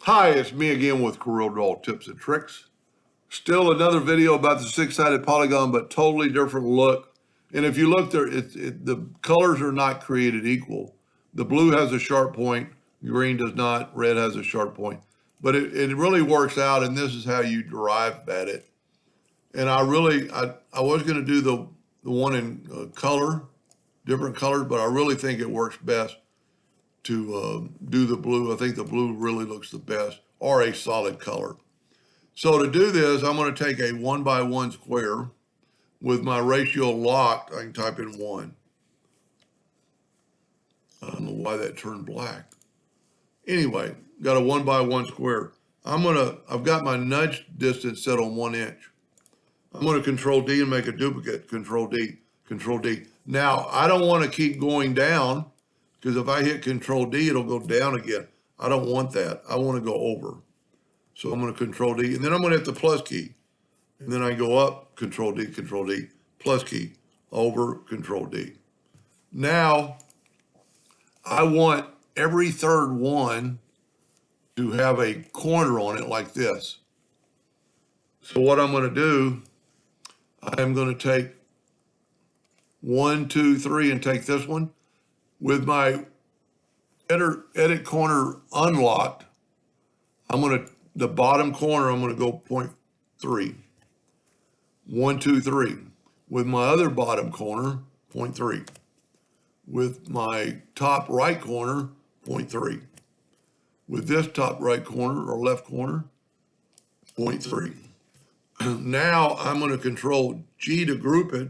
Hi, it's me again with Corel Draw Tips and Tricks. Still another video about the six-sided polygon, but totally different look. And if you look there, the colors are not created equal. The blue has a sharp point, green does not, red has a sharp point. But it really works out, and this is how you derive at it. And I was going to do the one in color, different colors, but I really think it works best to do the blue. I think the blue really looks the best, or a solid color. So to do this, I'm going to take a 1 by 1 square with my ratio locked. I can type in 1. I don't know why that turned black. Anyway, got a 1 by 1 square. I've got my nudge distance set on 1 inch. I'm going to Control D and make a duplicate. Control D, Control D. Now, I don't want to keep going down, because if I hit Control D, it'll go down again. I don't want that. I want to go over. So I'm going to Control D, and then I'm going to hit the plus key. And then I go up, Control D, plus key, over, Control D. Now, I want every third one to have a corner on it like this. So what I'm going to do, I'm going to take 1, 2, 3, and take this one. With my edit corner unlocked, the bottom corner, I'm going to go 0.3. 1, 2, 3. With my other bottom corner, 0.3. With my top right corner, 0.3. With this top right corner or left corner, 0.3. Now I'm going to Control G to group it,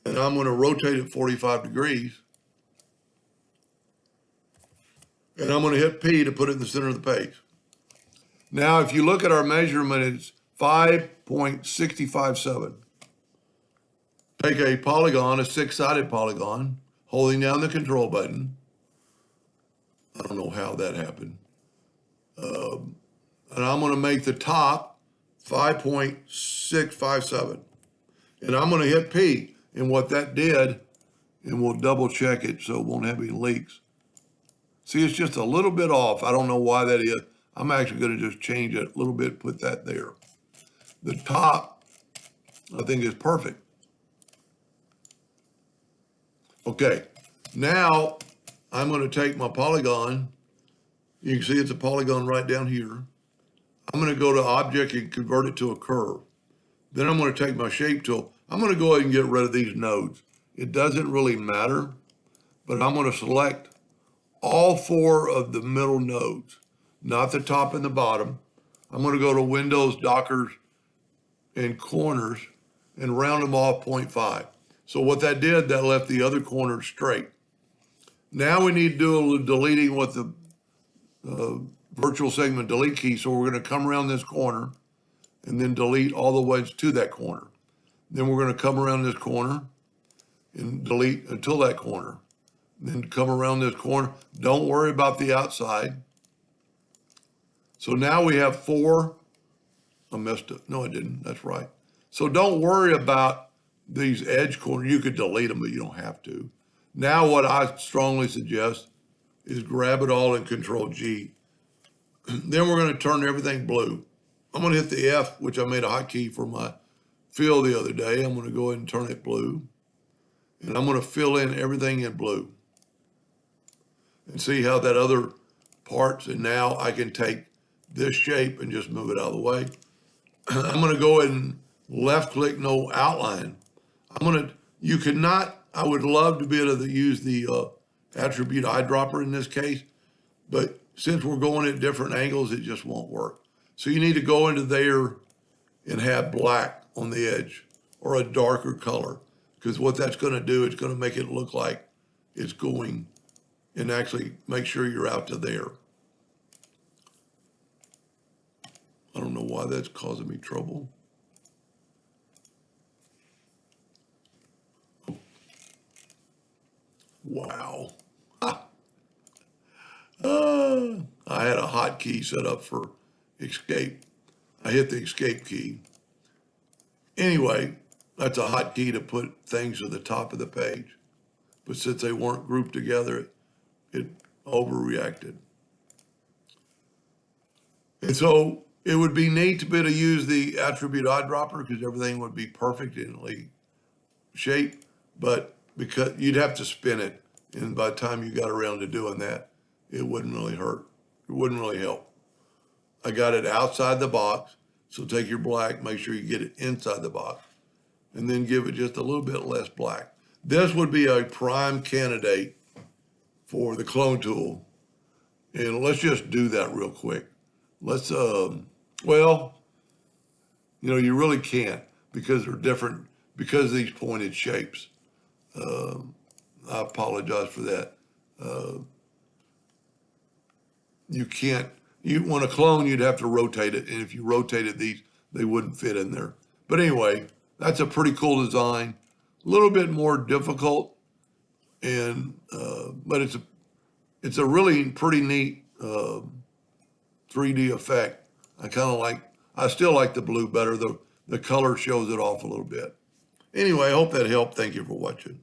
and I'm going to rotate it 45 degrees. And I'm going to hit P to put it in the center of the page. Now, if you look at our measurement, it's 5.657. Take a polygon, a six-sided polygon, holding down the control button. I don't know how that happened. And I'm going to make the top 5.657. And I'm going to hit P. And what that did, and we'll double check it so it won't have any leaks. See, it's just a little bit off. I don't know why that is. I'm actually going to just change it a little bit, put that there. The top, I think, is perfect. Okay, now I'm going to take my polygon. You can see it's a polygon right down here. I'm going to go to Object and convert it to a curve. Then I'm going to take my Shape tool. I'm going to go ahead and get rid of these nodes. It doesn't really matter, but I'm going to select all 4 of the middle nodes, not the top and the bottom. I'm going to go to Windows, Dockers, and Corners, and round them off 0.5. So what that did, that left the other corners straight. Now we need to do a little deleting with the virtual segment delete key. So we're going to come around this corner and then delete all the way to that corner. Then we're going to come around this corner and delete until that corner. Then come around this corner. Don't worry about the outside. So now we have 4. I messed up. No, I didn't. That's right. So don't worry about these edge corners. You could delete them, but you don't have to. Now what I strongly suggest is grab it all and Control G. Then we're going to turn everything blue. I'm going to hit the F, which I made a hotkey for my fill the other day. I'm going to go ahead and turn it blue. And I'm going to fill in everything in blue. And see how that other parts, and now I can take this shape and just move it out of the way. I'm going to go ahead and left click, no outline. You could not, I would love to be able to use the attribute eyedropper in this case, but since we're going at different angles, it just won't work. So you need to go into there and have black on the edge or a darker color, because what that's going to do, it's going to make it look like it's going, and actually make sure you're out to there. I don't know why that's causing me trouble. Wow. I had a hotkey set up for escape. I hit the escape key. Anyway, that's a hotkey to put things at the top of the page. But since they weren't grouped together, it overreacted. And so it would be neat to be able to use the attribute eyedropper because everything would be perfect in shape, but because you'd have to spin it, and by the time you got around to doing that, it wouldn't really hurt. It wouldn't really help. I got it outside the box, so take your black, make sure you get it inside the box, and then give it just a little bit less black. This would be a prime candidate for the clone tool, and let's just do that real quick. Let's, well, you really can't because they're different, because of these pointed shapes. I apologize for that. You can't, you want to clone, you'd have to rotate it. And if you rotated these, they wouldn't fit in there. But anyway, that's a pretty cool design. A little bit more difficult, and but it's a really pretty neat 3D effect. I still like the blue better. The color shows it off a little bit. Anyway, I hope that helped. Thank you for watching.